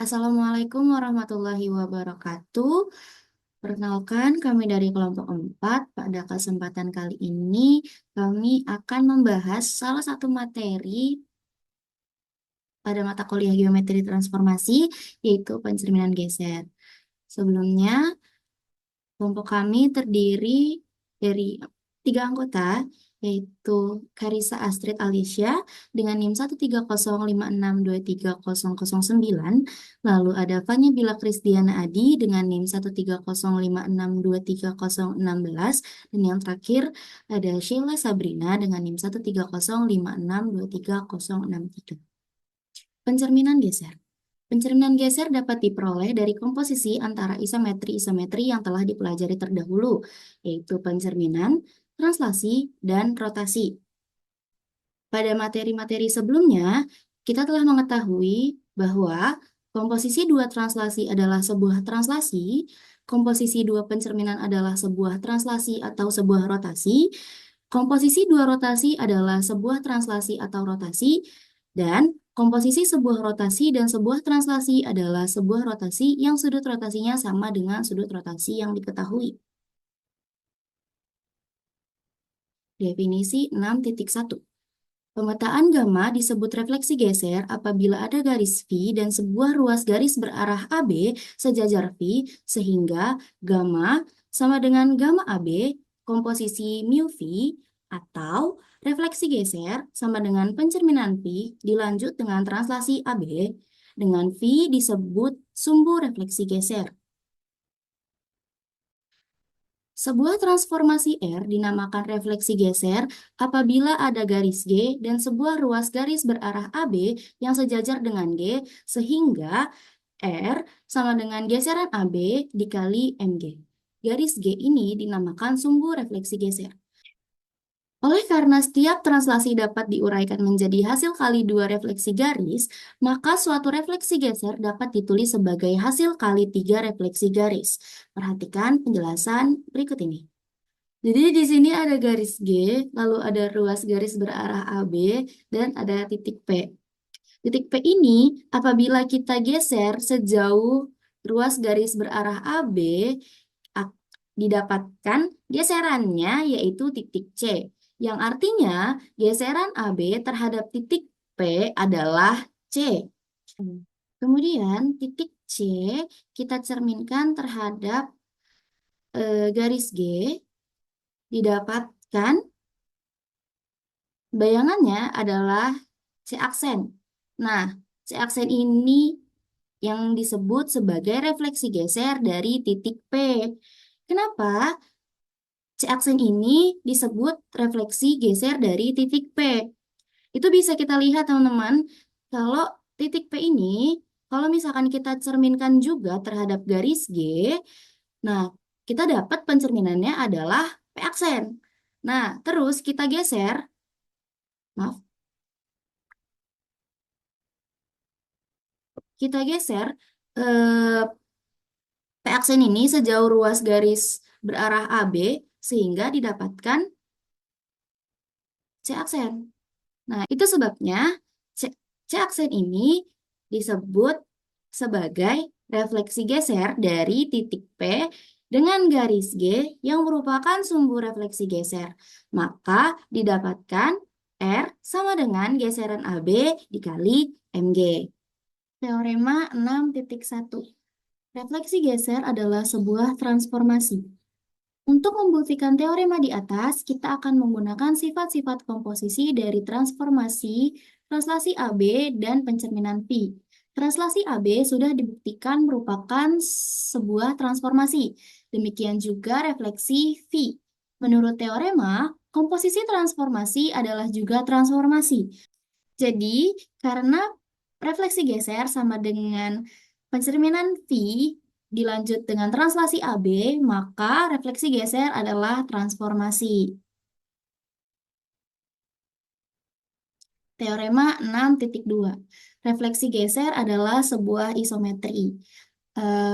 Assalamualaikum warahmatullahi wabarakatuh. Perkenalkan, kami dari kelompok 4. Pada kesempatan kali ini, kami akan membahas salah satu materi pada mata kuliah geometri transformasi, yaitu pencerminan geser. Sebelumnya, kelompok kami terdiri dari 3 anggota, yaitu Karissa Astrid Alicia dengan NIM 13056230009, lalu ada Fanya Bila Krisdiana Adi dengan NIM 13056230016, dan yang terakhir ada Sheila Sabrina dengan NIM 13056230063. Pencerminan geser. Pencerminan geser dapat diperoleh dari komposisi antara isometri-isometri yang telah dipelajari terdahulu, yaitu pencerminan, translasi, dan rotasi. Pada materi-materi sebelumnya, kita telah mengetahui bahwa komposisi dua translasi adalah sebuah translasi, komposisi dua pencerminan adalah sebuah translasi atau sebuah rotasi, komposisi dua rotasi adalah sebuah translasi atau rotasi, dan komposisi sebuah rotasi dan sebuah translasi adalah sebuah rotasi yang sudut rotasinya sama dengan sudut rotasi yang diketahui. Definisi 6.1. Pemetaan gamma disebut refleksi geser apabila ada garis V dan sebuah ruas garis berarah AB sejajar V sehingga gamma sama dengan gamma AB komposisi mu V, atau refleksi geser sama dengan pencerminan V dilanjut dengan translasi AB dengan V disebut sumbu refleksi geser. Sebuah transformasi R dinamakan refleksi geser apabila ada garis G dan sebuah ruas garis berarah AB yang sejajar dengan G sehingga R sama dengan geseran AB dikali MG. Garis G ini dinamakan sumbu refleksi geser. Oleh karena setiap translasi dapat diuraikan menjadi hasil kali dua refleksi garis, maka suatu refleksi geser dapat ditulis sebagai hasil kali 3 refleksi garis. Perhatikan penjelasan berikut ini. Jadi di sini ada garis G, lalu ada ruas garis berarah AB, dan ada titik P. Titik P ini apabila kita geser sejauh ruas garis berarah AB, didapatkan geserannya yaitu titik C, yang artinya geseran AB terhadap titik P adalah C. Kemudian titik C kita cerminkan terhadap garis G, didapatkan bayangannya adalah C aksen. Nah, C aksen ini yang disebut sebagai refleksi geser dari titik P. Kenapa C aksen ini disebut refleksi geser dari titik P? Itu bisa kita lihat teman-teman, kalau titik P ini, kalau misalkan kita cerminkan juga terhadap garis G, nah kita dapat pencerminannya adalah P aksen. Nah, terus kita geser, maaf, kita geser eh, P aksen ini sejauh ruas garis berarah AB sehingga didapatkan C aksen. Nah, itu sebabnya C, C aksen ini disebut sebagai refleksi geser dari titik P dengan garis G yang merupakan sumbu refleksi geser. Maka didapatkan R sama dengan geseran AB dikali MG. Teorema 6.1. Refleksi geser adalah sebuah transformasi. Untuk membuktikan teorema di atas, kita akan menggunakan sifat-sifat komposisi dari transformasi, translasi AB, dan pencerminan P. Translasi AB sudah dibuktikan merupakan sebuah transformasi. Demikian juga refleksi V. Menurut teorema, komposisi transformasi adalah juga transformasi. Jadi, karena refleksi geser sama dengan pencerminan V dilanjut dengan translasi AB, maka refleksi geser adalah transformasi. Teorema 6.2. Refleksi geser adalah sebuah isometri.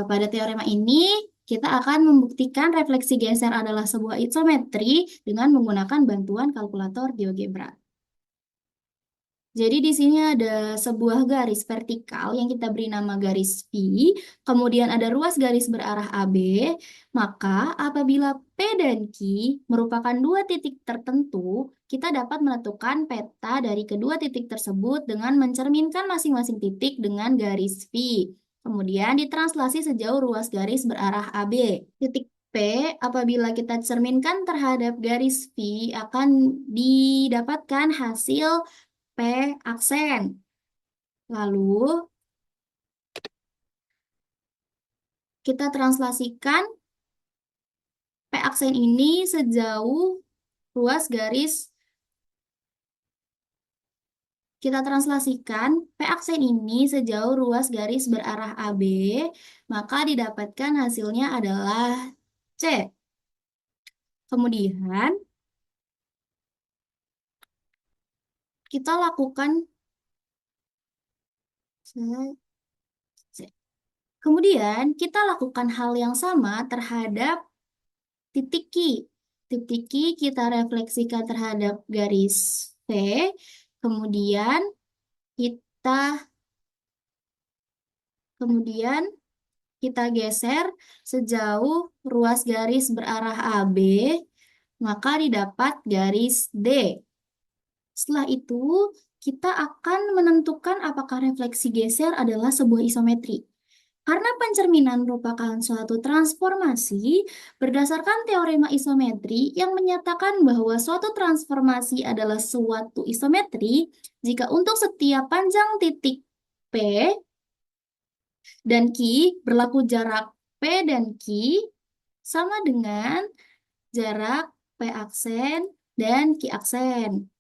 Pada teorema ini, kita akan membuktikan refleksi geser adalah sebuah isometri dengan menggunakan bantuan kalkulator GeoGebra. Jadi di sini ada sebuah garis vertikal yang kita beri nama garis V, kemudian ada ruas garis berarah AB, maka apabila P dan Q merupakan dua titik tertentu, kita dapat menentukan peta dari kedua titik tersebut dengan mencerminkan masing-masing titik dengan garis V. Kemudian ditranslasi sejauh ruas garis berarah AB. Titik P apabila kita cerminkan terhadap garis V akan didapatkan hasil P aksen. Lalu kita translasikan P aksen ini sejauh ruas garis. Kita translasikan P aksen ini sejauh ruas garis berarah AB, maka didapatkan hasilnya adalah C. Kemudian kita lakukan Kemudian kita lakukan hal yang sama terhadap titik Q. Titik Q kita refleksikan terhadap garis V, kemudian kita kemudian kita geser sejauh ruas garis berarah AB, maka didapat garis D. Setelah itu, kita akan menentukan apakah refleksi geser adalah sebuah isometri. Karena pencerminan merupakan suatu transformasi, berdasarkan teorema isometri yang menyatakan bahwa suatu transformasi adalah suatu isometri jika untuk setiap panjang titik P dan Q berlaku jarak P dan Q sama dengan jarak P aksen dan Q aksen.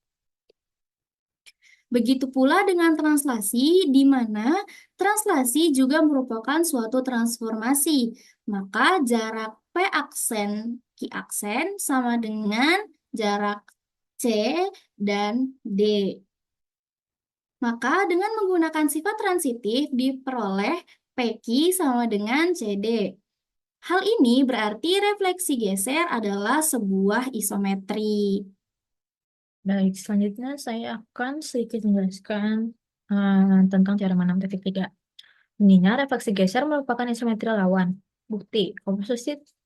Begitu pula dengan translasi, di mana translasi juga merupakan suatu transformasi. Maka jarak P aksen Q aksen sama dengan jarak C dan D. Maka dengan menggunakan sifat transitif diperoleh PQ sama dengan CD. Hal ini berarti refleksi geser adalah sebuah isometri. Baik, selanjutnya saya akan sedikit menjelaskan tentang teorema 6.3. Bunyinya refleksi geser merupakan isometri lawan. Bukti,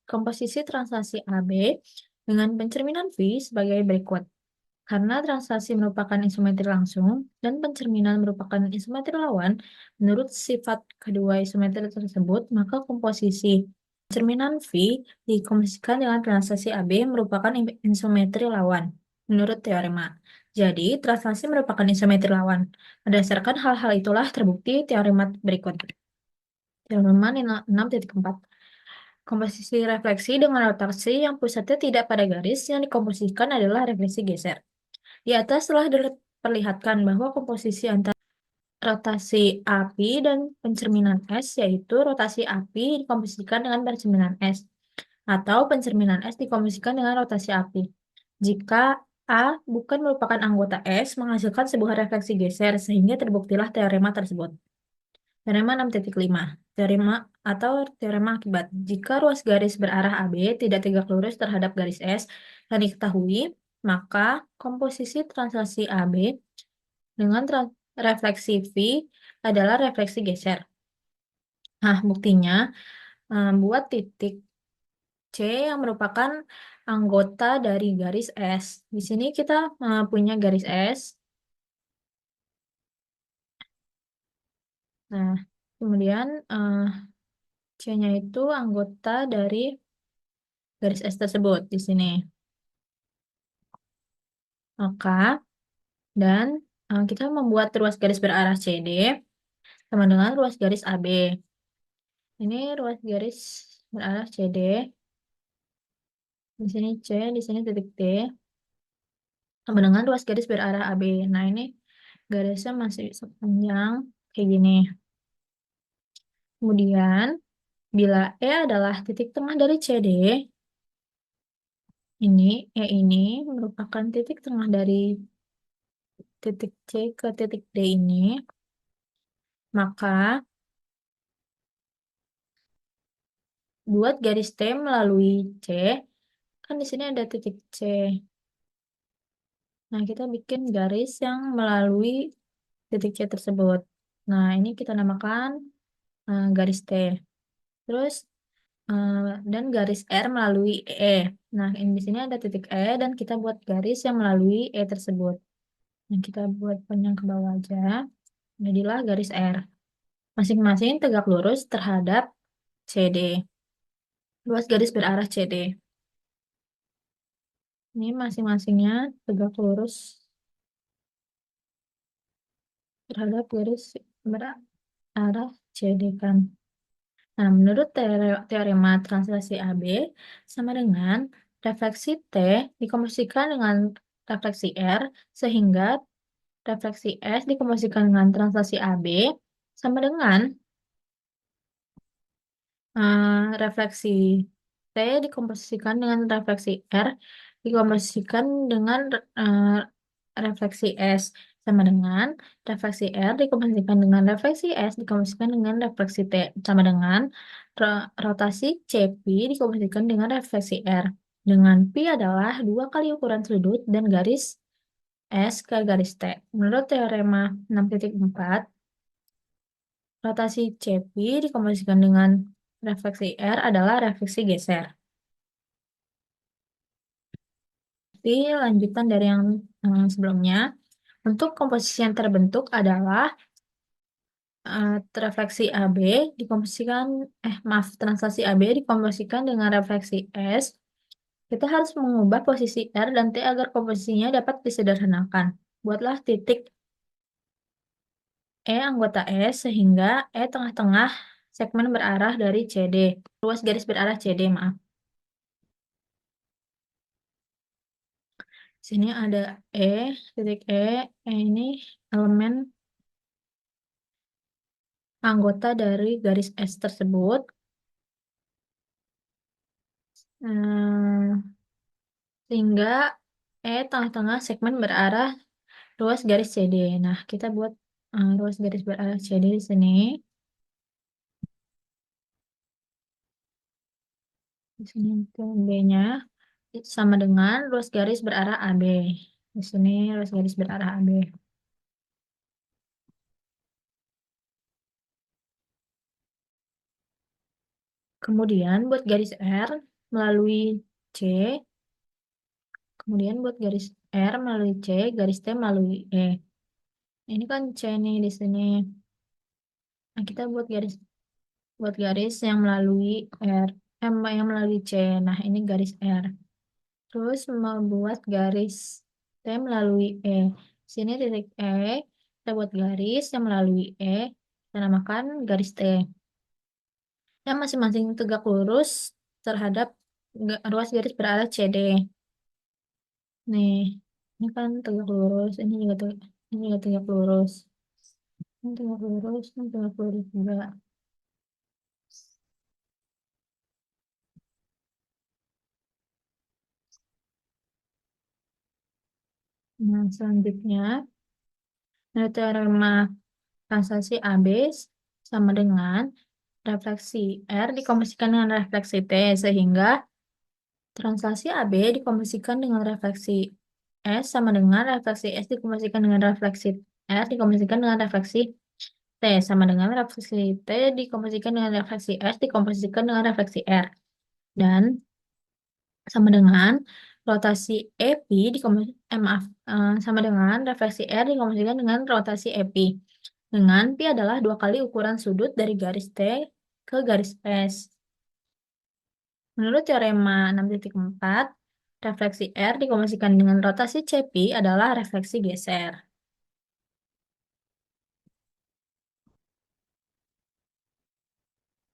komposisi translasi AB dengan pencerminan V sebagai berikut. Karena translasi merupakan isometri langsung dan pencerminan merupakan isometri lawan, menurut sifat kedua isometri tersebut, maka komposisi pencerminan V dikomposisikan dengan translasi AB merupakan isometri lawan, menurut teorema. Jadi, translasi merupakan isometri lawan. Berdasarkan hal-hal itulah terbukti teorema berikut. Teorema 6.4. Komposisi refleksi dengan rotasi yang pusatnya tidak pada garis yang dikomposisikan adalah refleksi geser. Di atas telah diperlihatkan bahwa komposisi antara rotasi api dan pencerminan es, yaitu rotasi api dikomposisikan dengan pencerminan es, atau pencerminan es dikomposisikan dengan rotasi api. Jika A bukan merupakan anggota es, menghasilkan sebuah refleksi geser, sehingga terbuktilah teorema tersebut. Teorema 6.5. Teorema atau teorema akibat. Jika ruas garis berarah AB tidak tegak lurus terhadap garis S yang diketahui, maka komposisi translasi AB dengan refleksi V adalah refleksi geser. Nah, buktinya buat titik C yang merupakan anggota dari garis S. Di sini kita punya garis S. Nah, kemudian C-nya itu anggota dari garis S tersebut di sini. Maka, dan kita membuat ruas garis berarah CD sama dengan ruas garis AB. Ini ruas garis berarah CD. Di sini C, di sini titik T. Sama dengan ruas garis berarah AB. Nah, ini garisnya masih sepanjang kayak gini. Kemudian, bila E adalah titik tengah dari CD, ini E ini merupakan titik tengah dari titik C ke titik D ini, maka buat garis T melalui C, kan di sini ada titik C. Nah, kita bikin garis yang melalui titik C tersebut. Nah, ini kita namakan garis T. Terus eh, dan garis R melalui E. Nah, ini di sini ada titik E dan kita buat garis yang melalui E tersebut. Nah, kita buat panjang ke bawah aja. Jadilah garis R. Masing-masing tegak lurus terhadap CD. Luas garis berarah CD. Ini masing-masingnya tegak lurus terhadap garis berarah CD kan. Nah, menurut teorema translasi AB sama dengan refleksi T dikomposisikan dengan refleksi R sehingga refleksi S dikomposisikan dengan translasi AB sama dengan refleksi T dikomposisikan dengan refleksi R dikomposisikan dengan refleksi S sama dengan refleksi R dikomposisikan dengan refleksi S dikomposisikan dengan refleksi T sama dengan rotasi CP dikomposisikan dengan refleksi R dengan Pi adalah 2 kali ukuran sudut dan garis S ke garis T. Menurut teorema 6.4, rotasi CP dikomposisikan dengan refleksi R adalah refleksi geser. Jadi lanjutan dari yang sebelumnya, untuk komposisi yang terbentuk adalah refleksi AB dikomposisikan, translasi AB dikomposisikan dengan refleksi S. Kita harus mengubah posisi R dan T agar komposisinya dapat disederhanakan. Buatlah titik E anggota S sehingga E tengah-tengah segmen berarah dari CD. Luas garis berarah CD, maaf. Sini ada E, titik E. E ini elemen anggota dari garis S tersebut. Hmm, sehingga E tengah-tengah segmen berarah ruas garis CD. Nah, kita buat ruas garis berarah CD di sini. Di sini itu B-nya sama dengan ruas garis berarah AB. Di sini ruas garis berarah AB. Kemudian buat garis R melalui C. Kemudian buat garis R melalui C, garis T melalui E. Ini kan C nih di sini. Nah, kita buat garis yang melalui R, yang melalui C. Nah, ini garis R. Terus membuat garis T melalui E. Sini titik E, kita buat garis yang melalui E, kita namakan garis T. Yang masing-masing tegak lurus terhadap ruas garis berarah CD. Nih, ini kan tegak lurus, ini juga tegak lurus. Ini tegak lurus, ini tegak lurus juga. Nah, selanjutnya, teorema translasi AB sama dengan refleksi R dikomposisikan dengan refleksi T, sehingga translasi AB dikomposisikan dengan refleksi S sama dengan refleksi S dikomposisikan dengan refleksi R dikomposisikan dengan refleksi T sama dengan refleksi T dikomposisikan dengan refleksi S dikomposisikan dengan refleksi R. Dan sama dengan rotasi EP sama dengan refleksi R dikomposisikan dengan rotasi EP. Dengan Pi adalah 2 kali ukuran sudut dari garis T ke garis S. Menurut teorema 6.4, refleksi R dikomposisikan dengan rotasi CP adalah refleksi geser.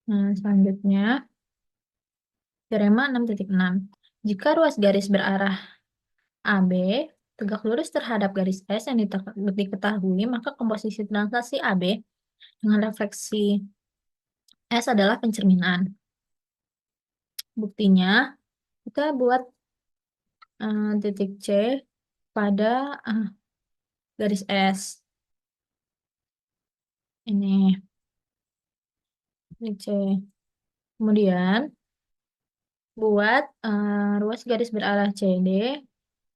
Nah, selanjutnya, teorema 6.6. Jika ruas garis berarah AB tegak lurus terhadap garis S yang diketahui, maka komposisi translasi AB dengan refleksi S adalah pencerminan. Buktinya, kita buat titik C pada garis S. Ini titik C. Kemudian, buat ruas garis berarah CD.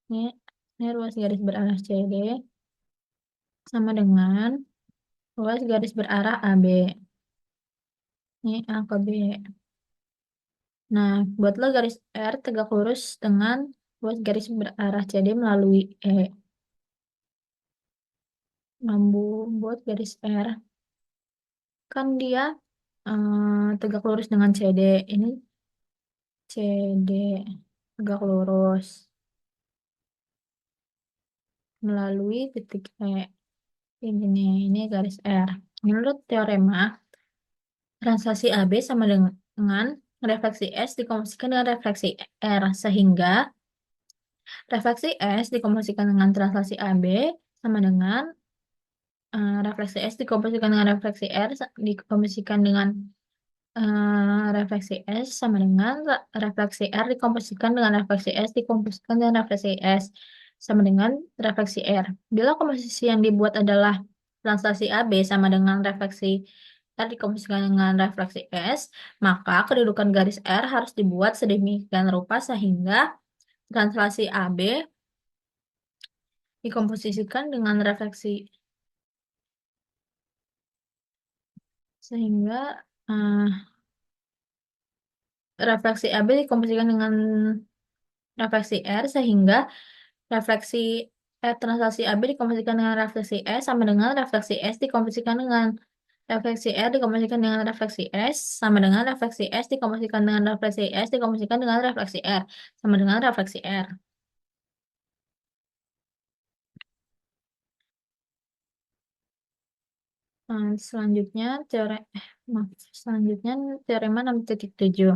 Ini ruas garis berarah CD sama dengan luas garis berarah AB. Ini A ke B. Nah, buatlah garis R tegak lurus dengan luas garis berarah CD melalui E. Buat garis R. Kan dia tegak lurus dengan CD. Ini CD tegak lurus melalui titik E. Ini garis R. Menurut teorema, translasi AB sama dengan refleksi S dikomposisikan dengan refleksi R. Sehingga refleksi S dikomposisikan dengan translasi AB sama dengan refleksi S dikomposisikan dengan refleksi R dikomposisikan dengan refleksi S sama dengan refleksi R dikomposisikan dengan refleksi S dikomposisikan dengan refleksi S sama dengan refleksi R. Bila komposisi yang dibuat adalah translasi AB sama dengan refleksi R dikomposisikan dengan refleksi S, maka kedudukan garis R harus dibuat sedemikian rupa sehingga translasi AB dikomposisikan dengan sehingga eh, refleksi AB dikomposisikan dengan refleksi R sehingga refleksi translasi AB dikomposisikan dengan refleksi S sama dengan refleksi S dikomposisikan dengan refleksi R dikomposisikan dengan refleksi S sama dengan refleksi S dikomposisikan dengan refleksi S dikomposisikan dengan refleksi R sama dengan refleksi R. Nah, selanjutnya teorema 6.7.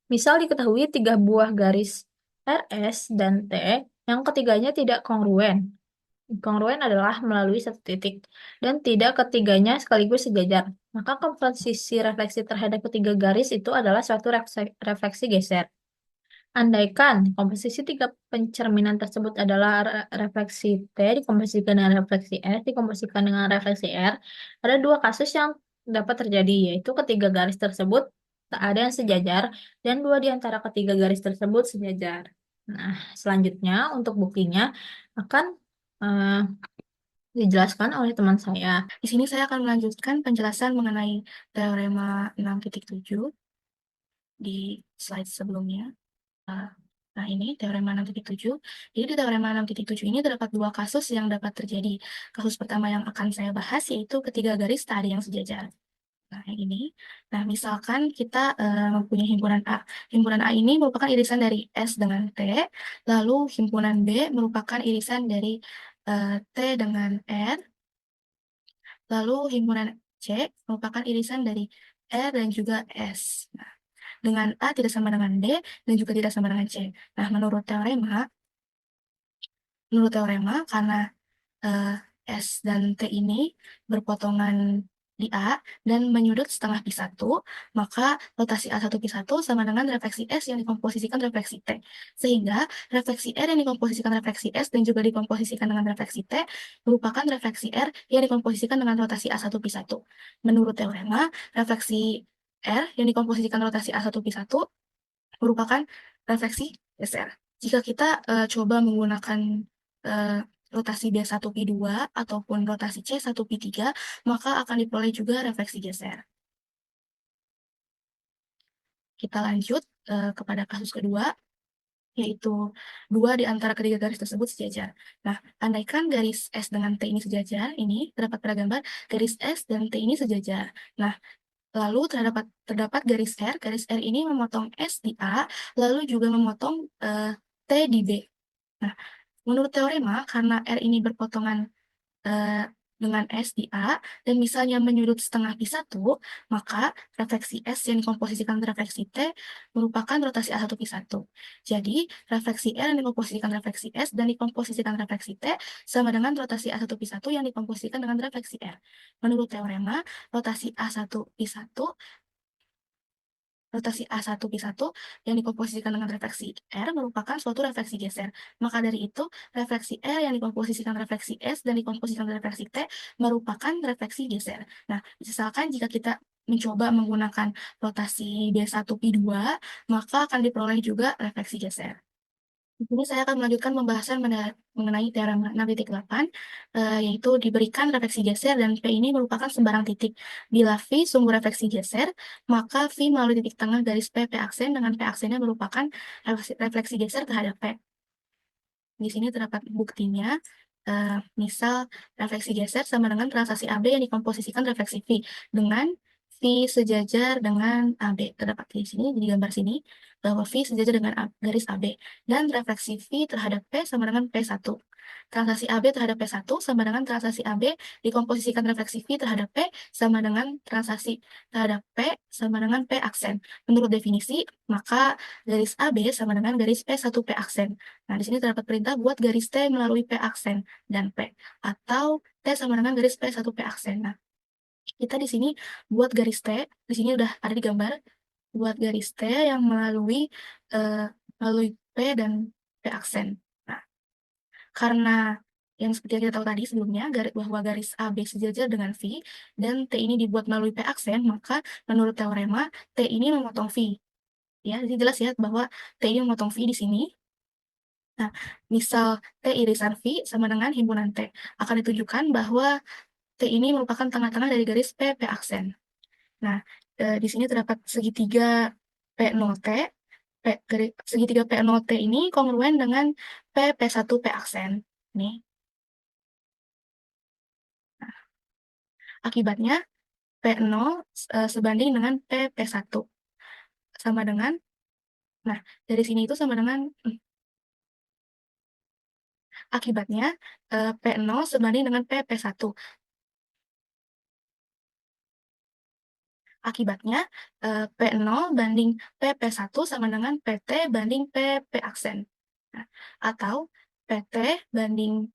Misal diketahui tiga buah garis RS dan T yang ketiganya tidak kongruen. Kongruen adalah melalui satu titik dan tidak ketiganya sekaligus sejajar. Maka komposisi refleksi terhadap ketiga garis itu adalah suatu refleksi geser. Andaikan komposisi tiga pencerminan tersebut adalah refleksi T dikomposisikan dengan refleksi S dikomposisikan dengan refleksi R, ada dua kasus yang dapat terjadi, yaitu ketiga garis tersebut tak ada yang sejajar dan dua di antara ketiga garis tersebut sejajar. Nah, selanjutnya untuk buktinya akan eh, dijelaskan oleh teman saya. Di sini saya akan melanjutkan penjelasan mengenai teorema 6.7 di slide sebelumnya. Nah, ini teorema 6.7. Jadi di teorema 6.7 ini terdapat dua kasus yang dapat terjadi. Kasus pertama yang akan saya bahas yaitu ketiga garis tak ada yang sejajar. Nah, yang ini. Nah, misalkan kita mempunyai himpunan A. Himpunan A ini merupakan irisan dari S dengan T, lalu himpunan B merupakan irisan dari T dengan R, lalu himpunan C merupakan irisan dari R dan juga S. Nah, dengan A tidak sama dengan D dan juga tidak sama dengan C. Nah, menurut teorema karena eh, S dan T ini berpotongan di A dan menyudut setengah pi satu, maka rotasi A1 pi satu sama dengan refleksi S yang dikomposisikan refleksi T. Sehingga refleksi R yang dikomposisikan refleksi S dan juga dikomposisikan dengan refleksi T merupakan refleksi R yang dikomposisikan dengan rotasi A1 pi satu. Menurut teorema, refleksi R yang dikomposisikan rotasi A1 pi satu merupakan refleksi geser. Jika kita coba menggunakan eh, rotasi B1 pi 2 ataupun rotasi C1 pi 3, maka akan diperoleh juga refleksi geser. Kita lanjut kepada kasus kedua, yaitu dua di antara ketiga garis tersebut sejajar. Nah, andaikan garis S dengan T ini sejajar, ini terdapat pada gambar garis S dan T ini sejajar. Nah, lalu terdapat garis R ini memotong S di A, lalu juga memotong T di B. Nah, menurut teorema, karena R ini berpotongan eh, dengan S di A, dan misalnya menyudut setengah pi satu, maka refleksi S yang dikomposisikan refleksi T merupakan rotasi A1 pi satu. Jadi, refleksi R yang dikomposisikan refleksi S dan dikomposisikan refleksi T sama dengan rotasi A1 pi satu yang dikomposisikan dengan refleksi R. Menurut teorema, rotasi A1 pi satu rotasi A1 pi 1 yang dikomposisikan dengan refleksi R merupakan suatu refleksi geser. Maka dari itu, refleksi R yang dikomposisikan refleksi S dan dikomposisikan refleksi T merupakan refleksi geser. Nah, misalkan jika kita mencoba menggunakan rotasi B1 pi 2, maka akan diperoleh juga refleksi geser. Di sini saya akan melanjutkan pembahasan mengenai teorema 6.8, yaitu diberikan refleksi geser dan P ini merupakan sembarang titik. Bila V sumbu refleksi geser, maka V melalui titik tengah garis P aksen dengan P aksennya merupakan refleksi geser terhadap P. Di sini terdapat buktinya. Misal refleksi geser sama dengan transaksi AB yang dikomposisikan refleksi V dengan V sejajar dengan AB. Terdapat di sini, di gambar sini, bahwa V sejajar dengan garis AB. Dan refleksi V terhadap P sama dengan P1. Transaksi AB terhadap P1 sama dengan transaksi AB dikomposisikan refleksi V terhadap P sama dengan transaksi terhadap P sama dengan P aksen. Menurut definisi, maka garis AB sama dengan garis P1 P aksen. Nah, di sini terdapat perintah buat garis T melalui P aksen dan P. Atau T sama dengan garis P1 P aksen. Nah, kita di sini buat garis T, di sini udah ada di gambar, buat garis T yang melalui P dan P aksen. Nah, karena yang seperti yang kita tahu tadi sebelumnya, bahwa garis AB sejajar dengan V, dan T ini dibuat melalui P aksen, maka menurut teorema, T ini memotong V. Ya, jadi jelas ya bahwa T ini memotong V di sini. Nah, misal T irisan V sama dengan himpunan T. Akan ditunjukkan bahwa T ini merupakan tengah-tengah dari garis P aksen. Nah, di sini terdapat segitiga P0T. Segitiga P0T ini kongruen dengan P1 P aksen. Nih. Nah, akibatnya P0 sebanding dengan P1. Sama dengan, nah, dari sini itu sama dengan, akibatnya P0 sebanding dengan P1. Akibatnya, P0 banding PP1 sama dengan PT banding PP aksen. Nah, atau PT banding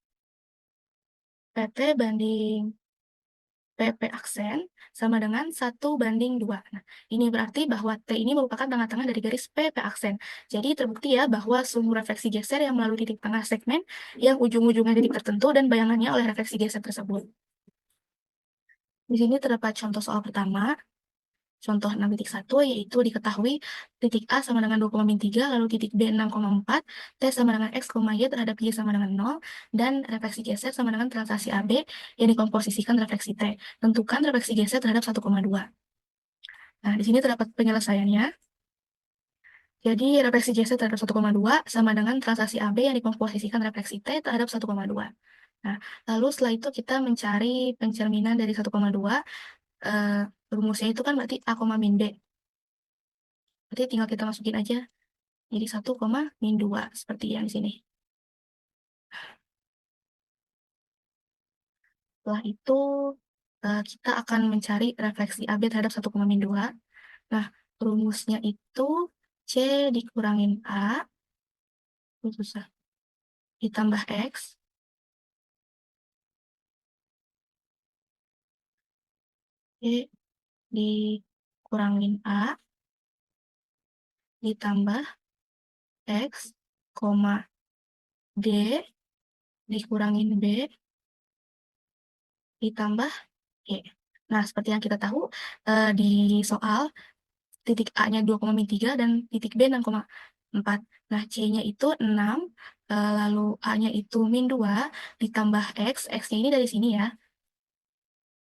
PP aksen sama dengan 1:2. Nah, ini berarti bahwa T ini merupakan tengah-tengah dari garis PP aksen. Jadi terbukti ya bahwa sumbu refleksi geser yang melalui titik tengah segmen yang ujung-ujungnya titik tertentu dan bayangannya oleh refleksi geser tersebut. Di sini terdapat contoh soal pertama. Contoh 6.1 yaitu diketahui titik A sama dengan 2,3, lalu titik B 6,4, T sama dengan X, Y terhadap Y sama dengan 0, dan refleksi geser sama dengan transaksi AB yang dikomposisikan refleksi T. Tentukan refleksi geser terhadap 1,2. Nah, di sini terdapat penyelesaiannya. Jadi, refleksi geser terhadap 1,2 sama dengan transaksi AB yang dikomposisikan refleksi T terhadap 1,2. Nah, lalu setelah itu kita mencari pencerminan dari 1,2. Rumusnya itu kan berarti A, min B. Berarti tinggal kita masukin aja. Jadi 1,-2 seperti yang di sini. Setelah itu kita akan mencari refleksi AB terhadap 1,-2. Nah, rumusnya itu C dikurangin A, susah, ditambah X, C dikurangin A, ditambah X, D dikurangin B, ditambah Y. Nah, seperti yang kita tahu, di soal titik A-nya 2,3 dan titik B 6,4. Nah, C-nya itu 6, lalu A-nya itu -2, ditambah X, X-nya ini dari sini ya.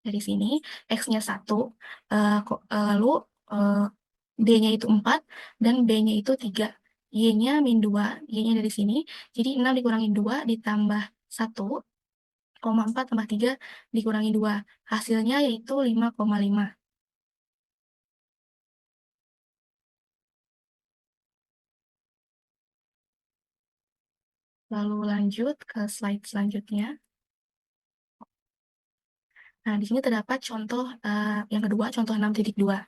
Dari sini, X-nya 1, lalu D-nya itu 4, dan B-nya itu 3. Y-nya -2, Y-nya dari sini. Jadi 6 dikurangi 2 ditambah 1, 4 tambah 3 dikurangi 2. Hasilnya yaitu 5,5. Lalu lanjut ke slide selanjutnya. Nah, di sini terdapat contoh yang kedua, contoh 6.2.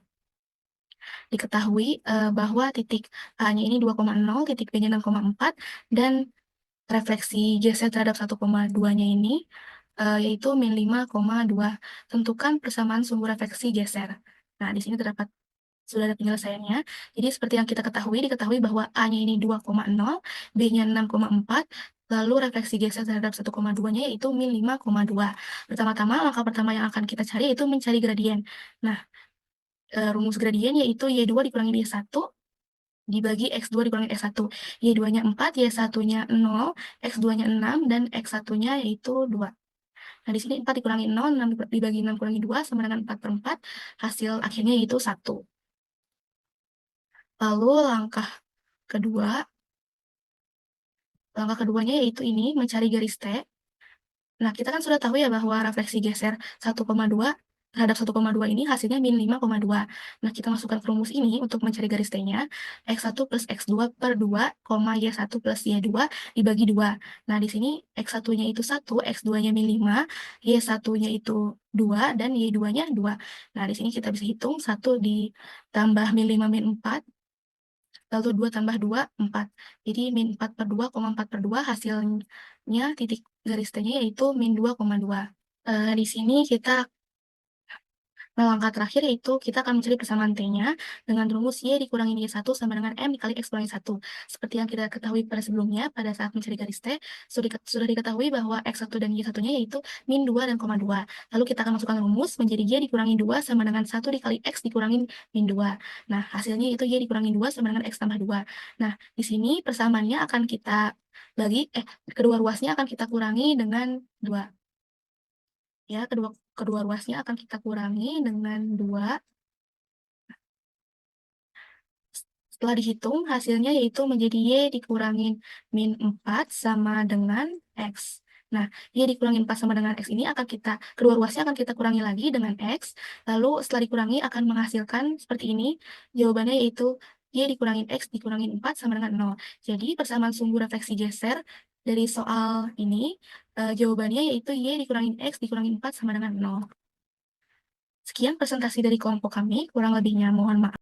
Diketahui bahwa titik A-nya ini 2,0, titik B-nya 6,4, dan refleksi geser terhadap 1,2-nya ini yaitu -5,2. Tentukan persamaan sumbu refleksi geser. Nah, di sini terdapat sudah ada penyelesaiannya. Jadi seperti yang kita diketahui bahwa A-nya ini 2,0, B-nya 6,4, lalu refleksi geser terhadap 1,2-nya yaitu -5,2. Pertama-tama, langkah pertama yang akan kita cari yaitu mencari gradien. Nah, rumus gradien yaitu Y2 dikurangi Y1 dibagi X2 dikurangi X1. Y2-nya 4, Y1-nya 0, X2-nya 6, dan X1-nya yaitu 2. Nah, di sini 4 dikurangi 0, 6 dibagi 6 kurangi 2, sama dengan 4/4. Hasil akhirnya yaitu 1. Lalu kedua, langkah keduanya yaitu ini, mencari garis T. Nah, kita kan sudah tahu ya bahwa refleksi geser 1,2 terhadap 1,2 ini hasilnya min 5,2. Nah, kita masukkan ke rumus ini untuk mencari garis T-nya. X1 plus X2 per 2, Y1 plus Y2 dibagi 2. Nah, di sini X1-nya itu 1, X2-nya min 5, Y1-nya itu 2, dan Y2-nya 2. Nah, di sini kita bisa hitung 1 ditambah min 5 min 4, lalu 2 tambah 2, 4. Jadi min 4 per 2, 4 per 2 hasilnya titik garis T-nya yaitu min 2,2. Di sini kita langkah terakhir yaitu kita akan mencari persamaan T-nya dengan rumus Y dikurangi Y1 sama dengan M dikali X kurangi 1. Seperti yang kita ketahui pada sebelumnya, pada saat mencari garis T, sudah diketahui bahwa X1 dan Y1-nya yaitu min 2 dan koma 2. Lalu kita akan masukkan rumus menjadi Y dikurangi 2 sama dengan 1 dikali X dikurangi min 2. Nah, hasilnya itu Y dikurangi 2 sama dengan X tambah 2. Nah, di sini persamaannya akan kita bagi, kedua ruasnya akan kita kurangi dengan 2. Ya, kedua ruasnya akan kita kurangi dengan 2. Setelah dihitung, hasilnya yaitu menjadi Y dikurangin min 4 sama dengan X. Nah, Y dikurangin 4 sama dengan X ini kedua ruasnya akan kita kurangi lagi dengan X. Lalu setelah dikurangi akan menghasilkan seperti ini. Jawabannya yaitu Y dikurangin X dikurangin 4 sama dengan 0. Jadi, persamaan sumbu refleksi geser dari soal ini, jawabannya yaitu Y dikurangin X dikurangin 4 sama dengan 0. Sekian presentasi dari kelompok kami, kurang lebihnya mohon maaf.